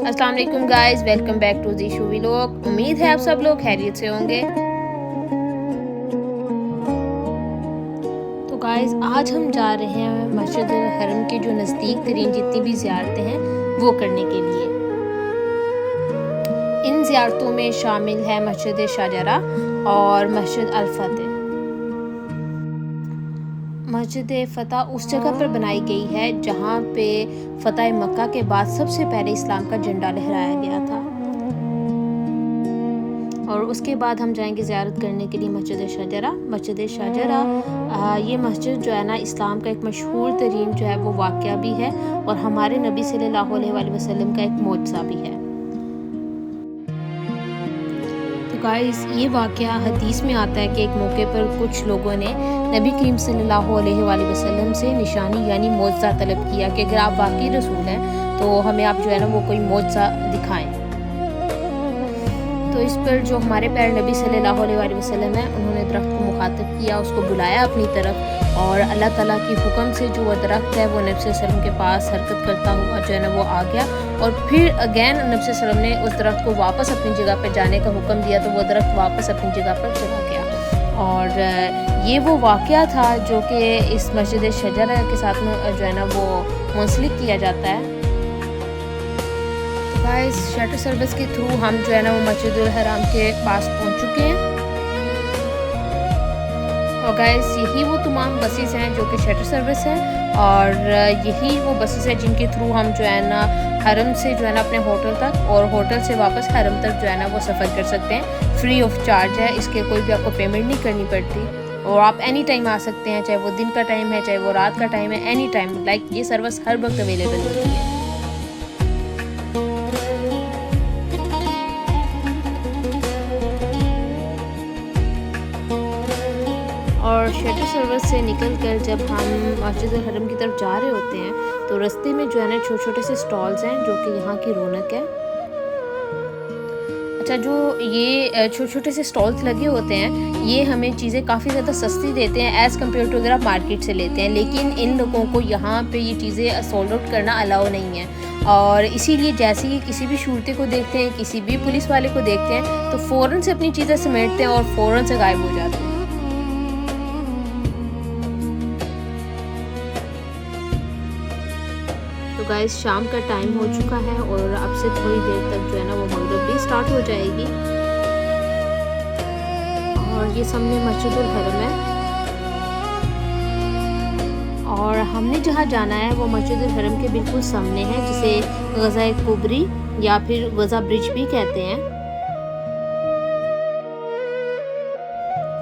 अस्सलाम वालेकुम guys, welcome back to the शूवी लोग। उम्मीद है आप सब लोग खैरियत से होंगे। तो गाइस आज हम जा रहे हैं मस्जिद अल हरम के जो नज़दीक तरीन जितनी भी ज़ियारतें हैं वो करने के लिए। इन ज़ियारतों में शामिल है मस्जिद शाहजरा और मस्जिद अल फतेह। मस्जिद फ़तह उस जगह पर बनाई गई है जहाँ पे फ़तह मक्का के बाद सबसे पहले इस्लाम का झंडा लहराया गया था। और उसके बाद हम जाएंगे ज़ियारत करने के लिए मस्जिद शाहजरा। मस्जिद शाहजरा ये मस्जिद जो है ना, इस्लाम का एक मशहूर तरीन जो है वो वाक़या भी है और हमारे नबी सल्लल्लाहु अलैहि वसल्लम का एक मोजज़ा भी है। गाइस ये वाक़या हदीस में आता है कि एक मौके पर कुछ लोगों ने नबी करीम सल्लल्लाहु अलैहि वसल्लम से निशानी यानी मोजज़ा तलब किया कि अगर आप वाकई रसूल हैं तो हमें आप जो है ना वो कोई मोजज़ा दिखाएं। तो इस पर जो हमारे प्यारे नबी सल्लल्लाहु अलैहि वसल्लम है उन्होंने दरख्त को मुखातिब किया, उसको बुलाया अपनी तरफ और अल्लाह ताला की हुक्म से जो वो दरख्त है वो नबी सल्लल्लाहु अलैहि वसल्लम के पास हरकत करता हुआ जो है ना वो आ गया और फिर अगेन नबी सल्लल्लाहु अलैहि वसल्लम ने उस दरख्त को वापस अपनी जगह पर जाने का हुक्म दिया तो वो दरख्त वापस अपनी जगह पर चला गया। और ये वो वाक़या था जो कि इस मस्जिद शाहजरा के साथ में जो है ना वो मुंसलिक किया जाता है। गाइस शटर सर्विस के थ्रू हम जो है ना वो मस्जिद अल हराम के पास पहुंच चुके हैं और गाइस यही वो तमाम बसेस हैं जो कि शटर सर्विस हैं और यही वो बसेस हैं जिनके थ्रू हम जो है ना हरम से जो है ना अपने होटल तक और होटल से वापस हरम तक जो है ना वो सफ़र कर सकते हैं। फ्री ऑफ चार्ज है, इसके कोई भी आपको पेमेंट नहीं करनी पड़ती और आप एनी टाइम आ सकते हैं, चाहे वो दिन का टाइम है चाहे वो रात का टाइम है, एनी टाइम लाइक ये सर्विस हर वक्त अवेलेबल होती है। और शटर सर्विस से निकलकर जब हम मस्जिद अल हरम की तरफ जा रहे होते हैं तो रास्ते में जो है ना छोटे छोटे से स्टॉल्स हैं जो कि यहाँ की रौनक है। अच्छा, जो ये छोटे छोटे से स्टॉल्स लगे होते हैं ये हमें चीज़ें काफ़ी ज़्यादा सस्ती देते हैं एज़ कम्पेयर टू अगर आप मार्केट से लेते हैं, लेकिन इन लोगों को यहाँ पे ये चीज़ें सोल्ड आउट करना अलाउ नहीं है और इसीलिए जैसे ही किसी भी शूरते को देखते हैं, किसी भी पुलिस वाले को देखते हैं तो फ़ौरन से अपनी चीज़ें समेटते हैं और फ़ौरन से गायब हो जाते हैं। तो गाइस शाम का टाइम हो चुका है और अब से थोड़ी देर तक जो है ना वो मगरिब भी स्टार्ट हो जाएगी और ये सामने मस्जिद अल हरम है और हमने जहाँ जाना है वो मस्जिद अल हरम के बिल्कुल सामने है जिसे गज़ा कुबरी या फिर गज़ा ब्रिज भी कहते हैं।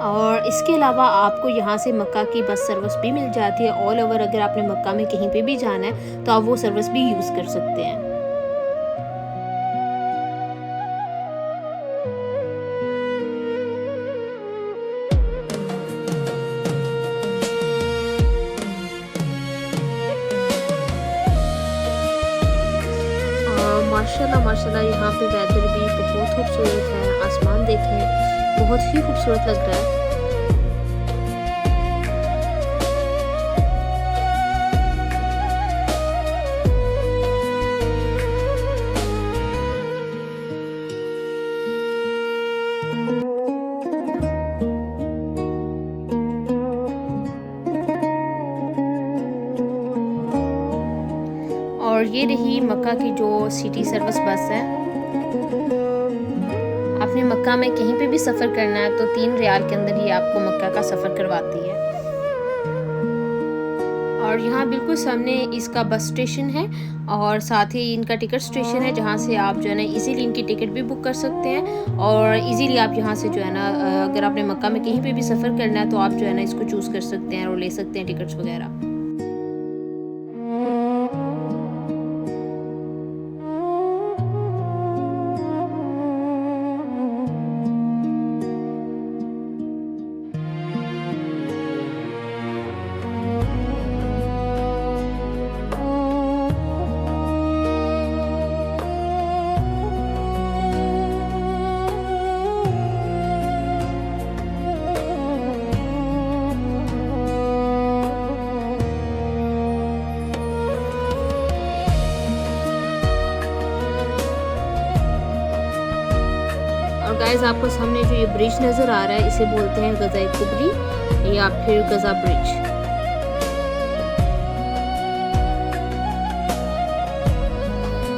और इसके अलावा आपको यहाँ से मक्का की बस सर्विस भी मिल जाती है ऑल ओवर। अगर आपने मक्का में कहीं पे भी जाना है तो आप वो सर्विस भी यूज़ कर सकते हैं। माशाल्लाह माशाल्लाह यहाँ पे वेदर भी बहुत खूबसूरत है, आसमान देखें बहुत ही खूबसूरत लग रहा है। और ये रही मक्का की जो सिटी सर्विस बस है। आपने मक्का में कहीं पे भी सफ़र करना है तो 3 रियाल के अंदर ही आपको मक्का का सफ़र करवाती है। और यहाँ बिल्कुल सामने इसका बस स्टेशन है और साथ ही इनका टिकट स्टेशन है जहाँ से आप जो है ना इजीली इनकी टिकट भी बुक कर सकते हैं और इजीली आप यहाँ से जो है ना अगर आपने मक्का में कहीं पे भी सफ़र करना है तो आप जो है ना इसको चूज़ कर सकते हैं और ले सकते हैं टिकट्स वगैरह। गाइस आपको सामने जो ये ब्रिज नज़र आ रहा है इसे बोलते हैं गज़ा कुबरी या फिर गज़ा ब्रिज।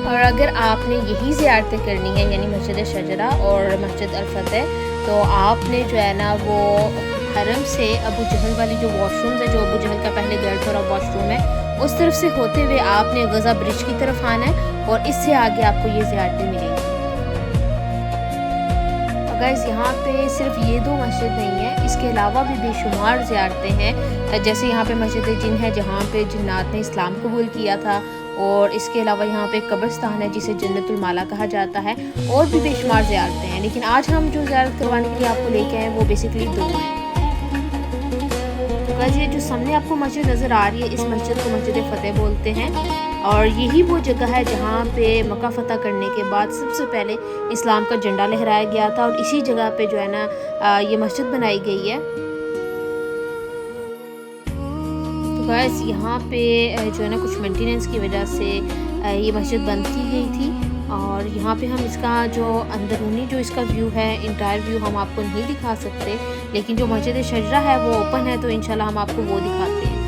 और अगर आपने यही ज़ियारतें करनी है यानी मस्जिद शजरा और मस्जिद अल फतेह, तो आपने जो है ना वो हरम से अबू जहल वाली जो वॉशरूम्स है, जो अबू जहल का पहले घर थोड़ा वॉशरूम है, उस तरफ से होते हुए आपने गज़ा ब्रिज की तरफ आना है और इससे आगे आपको ये ज़ियारतें मिलेंगी। गाइस यहाँ पे सिर्फ ये दो मस्जिद नहीं है, इसके अलावा भी बेशुमार ज़ियारतें हैं। जैसे यहाँ पे मस्जिद जिन है जहाँ पे जिन्नात ने इस्लाम कबूल किया था, और इसके अलावा यहाँ पे कब्रिस्तान है जिसे जन्नतुल माला कहा जाता है, और भी बेशुमार ज़ियारतें हैं। लेकिन आज हम जो ज़ियारत करवाने के लिए आपको लेके आए वो बेसिकली दो हैं। तो गाइस ये जो सामने आपको मस्जिद नज़र आ रही है, इस मस्जिद को मस्जिद फतेह बोलते हैं, और यही वो जगह है जहाँ पे मक्का फतह करने के बाद सबसे पहले इस्लाम का झंडा लहराया गया था, और इसी जगह पे जो है ना ये मस्जिद बनाई गई है। तो गाइस यहाँ पे जो है ना कुछ मेंटेनेंस की वजह से ये मस्जिद बंद की गई थी, और यहाँ पे हम इसका जो अंदरूनी जो इसका व्यू है, इंटायर व्यू हम आपको नहीं दिखा सकते, लेकिन जो मस्जिद शजरा है वो ओपन है, तो इंशाल्लाह हम आपको वो दिखाते हैं।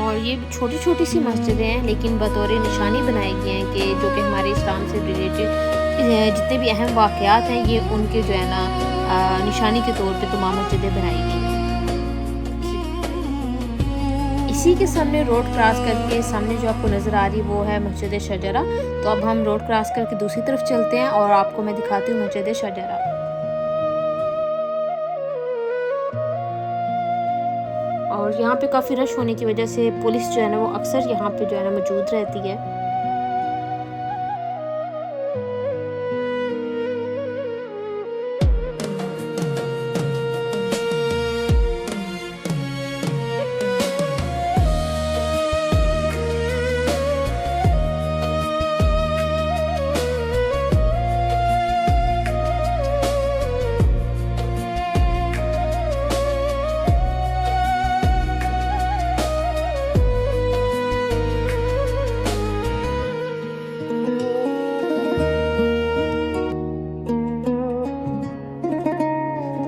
और ये छोटी छोटी सी मस्जिदें हैं, लेकिन बतौर निशानी बनाई गई हैं कि जो कि हमारे इस्लाम से रिलेटेड जितने भी अहम वाक़यात हैं ये उनके जो है ना निशानी के तौर पे तमाम मस्जिदें बनाई गई हैं। इसी के सामने रोड क्रॉस करके सामने जो आपको नज़र आ रही है वो है मस्जिद शजरा। तो अब हम रोड क्रॉस करके दूसरी तरफ चलते हैं और आपको मैं दिखाती हूँ मस्जिद शजरा। और यहाँ पे काफ़ी रश होने की वजह से पुलिस जो है ना वो अक्सर यहाँ पे जो है ना मौजूद रहती है।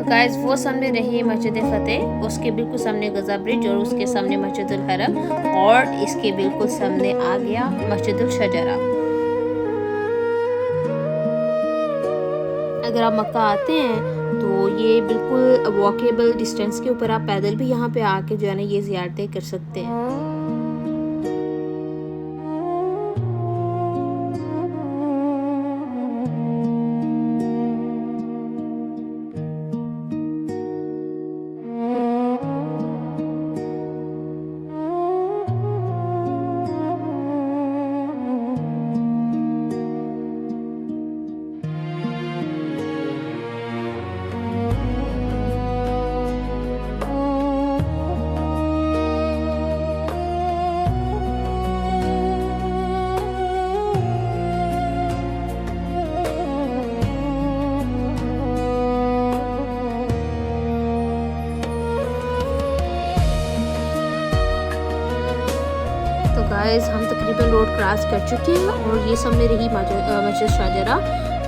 गाइस वो सामने रही मस्जिद फतेह, उसके बिल्कुल सामने गज़ा ब्रिज, और उसके सामने मस्जिदुल हरम, और इसके बिल्कुल सामने आ गया मस्जिदुल शजरा। अगर आप मक्का आते हैं तो ये बिल्कुल वॉकेबल डिस्टेंस के ऊपर आप पैदल भी यहाँ पे आके जो है ना ये ज़ियारतें कर सकते हैं। गाइस हम तकरीबन रोड क्रॉस कर चुके हैं, और ये सामने रही मस्जिद शजरा,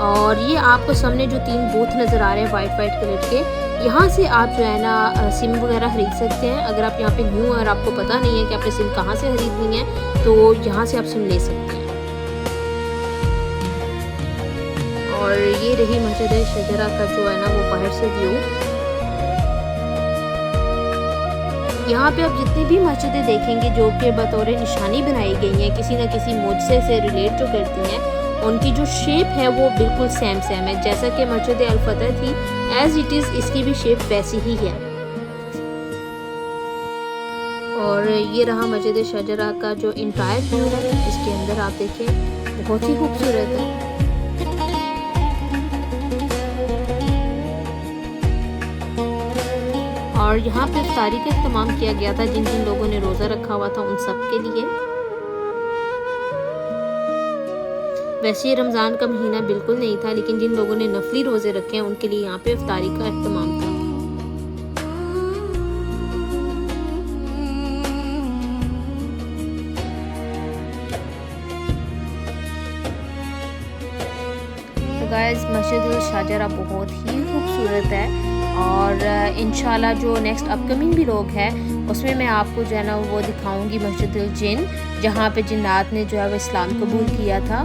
और ये आपको सामने जो 3 बूथ नज़र आ रहे हैं वाइट कलर के, यहाँ से आप जो है ना सिम वगैरह खरीद सकते हैं। अगर आप यहाँ पे न्यू और आपको पता नहीं है कि आपने सिम कहाँ से खरीदनी है, तो यहाँ से आप सिम ले सकते हैं। और ये रही मस्जिद शजरा का जो है ना वो बाहर से व्यू। यहाँ पे आप जितनी भी मस्जिदें देखेंगे जो कि बतौर निशानी बनाई गई हैं, किसी न किसी मुझसे से रिलेट जो करती हैं, उनकी जो शेप है वो बिल्कुल सेम है। जैसा कि मस्जिद अल फतेह थी एज इट इज़, इसकी भी शेप वैसी ही है। और ये रहा मस्जिद शजरा का जो इंटायर व्यू है, इसके अंदर आप देखें बहुत ही खूबसूरत है। और यहाँ पे इफ्तारी का इख्तिमाम किया गया था, जिन जिन लोगों ने रोज़ा रखा हुआ था उन सब के लिए। वैसे रमज़ान का महीना बिल्कुल नहीं था, लेकिन जिन लोगों ने नफली रोज़े रखे हैं उनके लिए यहाँ पे इफ्तारी का इख्तिमाम था। गाइस मस्जिद शाहजरा बहुत ही खूबसूरत है और इंशाल्लाह जो नेक्स्ट अपकमिंग भी लोग है उसमें मैं आपको जो है ना वो दिखाऊंगी मस्जिद जिन, जहाँ पे जिन्नात ने जो है वो इस्लाम कबूल किया था।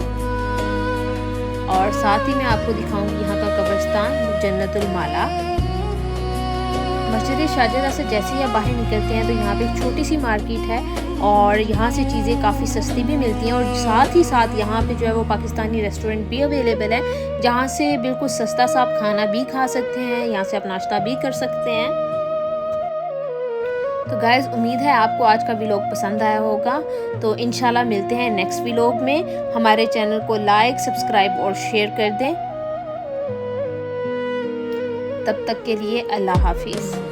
और साथ ही मैं आपको दिखाऊंगी यहाँ का कब्रिस्तान जन्नतुल माला। मस्जिद शाहजरा से जैसे ही आप बाहर निकलते हैं तो यहाँ पे एक छोटी सी मार्केट है और यहाँ से चीज़ें काफ़ी सस्ती भी मिलती हैं और साथ ही साथ यहाँ पे जो है वो पाकिस्तानी रेस्टोरेंट भी अवेलेबल है, जहाँ से बिल्कुल सस्ता सा आप खाना भी खा सकते हैं, यहाँ से आप नाश्ता भी कर सकते हैं। तो गाइज़ उम्मीद है आपको आज का व्लॉग पसंद आया होगा। तो इंशाल्लाह मिलते हैं नेक्स्ट व्लॉग में। हमारे चैनल को लाइक, सब्सक्राइब और शेयर कर दें। तब तक के लिए अल्लाह हाफिज़।